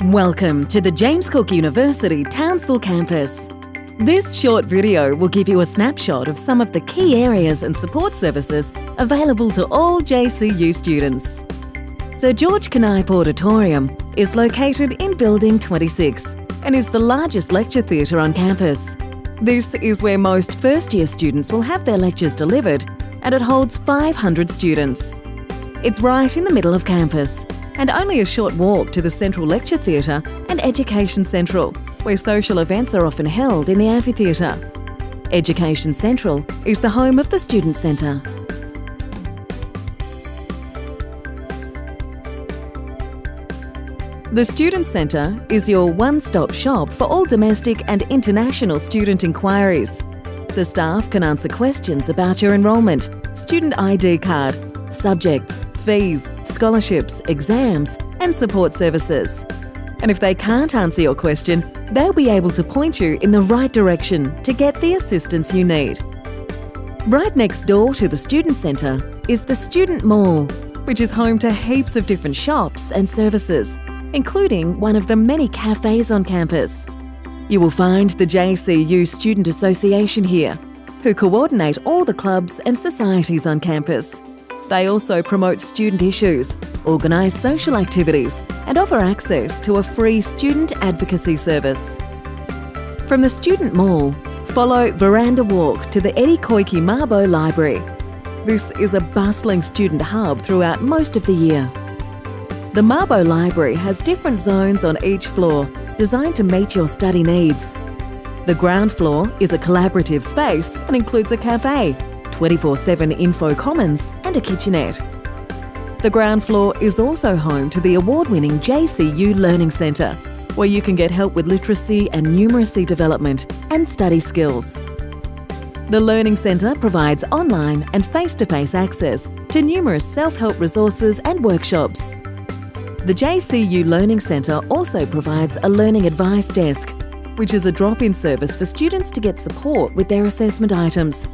Welcome to the James Cook University Townsville campus. This short video will give you a snapshot of some of the key areas and support services available to all JCU students. Sir George Kneipp Auditorium is located in Building 26 and is the largest lecture theatre on campus. This is where most first-year students will have their lectures delivered, and it holds 500 students. It's right in the middle of campus and only a short walk to the Central Lecture Theatre and Education Central, where social events are often held in the amphitheatre. Education Central is the home of the Student Centre. The Student Centre is your one-stop shop for all domestic and international student inquiries. The staff can answer questions about your enrolment, student ID card, subjects, fees, scholarships, exams, and support services. And if they can't answer your question, they'll be able to point you in the right direction to get the assistance you need. Right next door to the Student Centre is the Student Mall, which is home to heaps of different shops and services, including one of the many cafes on campus. You will find the JCU Student Association here, who coordinate all the clubs and societies on campus. They also promote student issues, organise social activities, and offer access to a free student advocacy service. From the Student Mall, follow Veranda Walk to the Koiki Mabo Library. This is a bustling student hub throughout most of the year. The Mabo Library has different zones on each floor, designed to meet your study needs. The ground floor is a collaborative space and includes a cafe, 24/7 info commons and a kitchenette. The ground floor is also home to the award-winning JCU Learning Centre, where you can get help with literacy and numeracy development and study skills. The Learning Centre provides online and face-to-face access to numerous self-help resources and workshops. The JCU Learning Centre also provides a learning advice desk, which is a drop-in service for students to get support with their assessment items.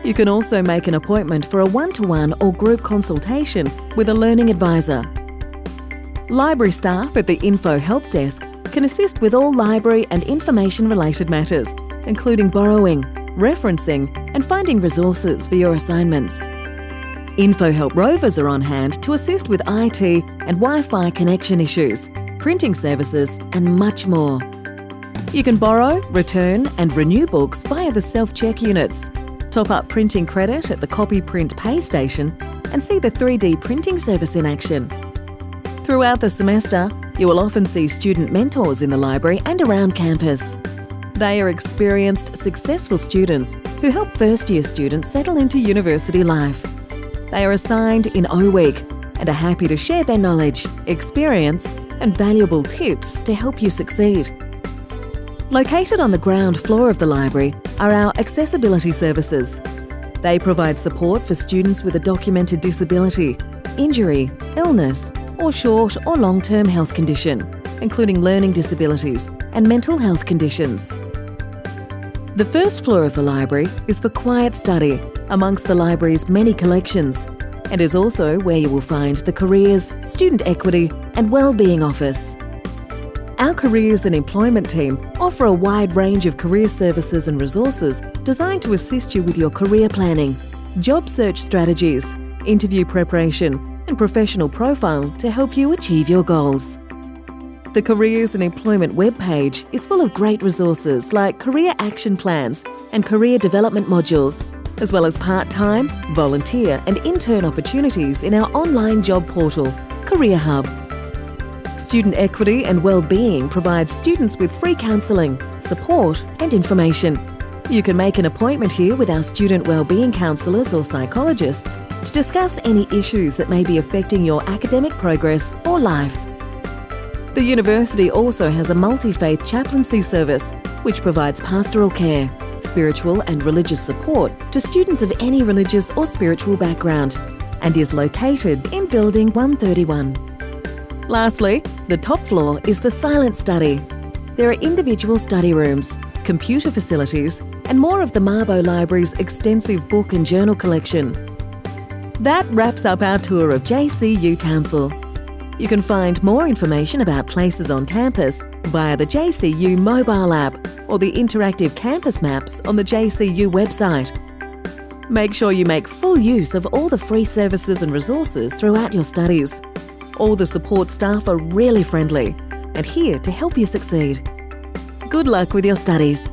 You can also make an appointment for a one-to-one or group consultation with a learning advisor. Library staff at the Info Help Desk can assist with all library and information-related matters, including borrowing, referencing, and finding resources for your assignments. Info Help Rovers are on hand to assist with IT and Wi-Fi connection issues, printing services, and much more. You can borrow, return, and renew books via the self-check units. Top up printing credit at the Copy Print Pay Station and see the 3D printing service in action. Throughout the semester, you will often see student mentors in the library and around campus. They are experienced, successful students who help first-year students settle into university life. They are assigned in O-Week and are happy to share their knowledge, experience, and valuable tips to help you succeed. Located on the ground floor of the library are our accessibility services. They provide support for students with a documented disability, injury, illness, or short or long-term health condition, including learning disabilities and mental health conditions. The first floor of the library is for quiet study amongst the library's many collections, and is also where you will find the Careers, Student Equity and Wellbeing Office. Our Careers and Employment team offer a wide range of career services and resources designed to assist you with your career planning, job search strategies, interview preparation, and professional profile to help you achieve your goals. The Careers and Employment webpage is full of great resources like career action plans and career development modules, as well as part-time, volunteer, and intern opportunities in our online job portal, Career Hub. Student Equity and Wellbeing provides students with free counselling, support and information. You can make an appointment here with our student wellbeing counsellors or psychologists to discuss any issues that may be affecting your academic progress or life. The university also has a multi-faith chaplaincy service, which provides pastoral care, spiritual and religious support to students of any religious or spiritual background, and is located in Building 131. Lastly, the top floor is for silent study. There are individual study rooms, computer facilities, and more of the Mabo Library's extensive book and journal collection. That wraps up our tour of JCU Townsville. You can find more information about places on campus via the JCU mobile app or the interactive campus maps on the JCU website. Make sure you make full use of all the free services and resources throughout your studies. All the support staff are really friendly and here to help you succeed. Good luck with your studies.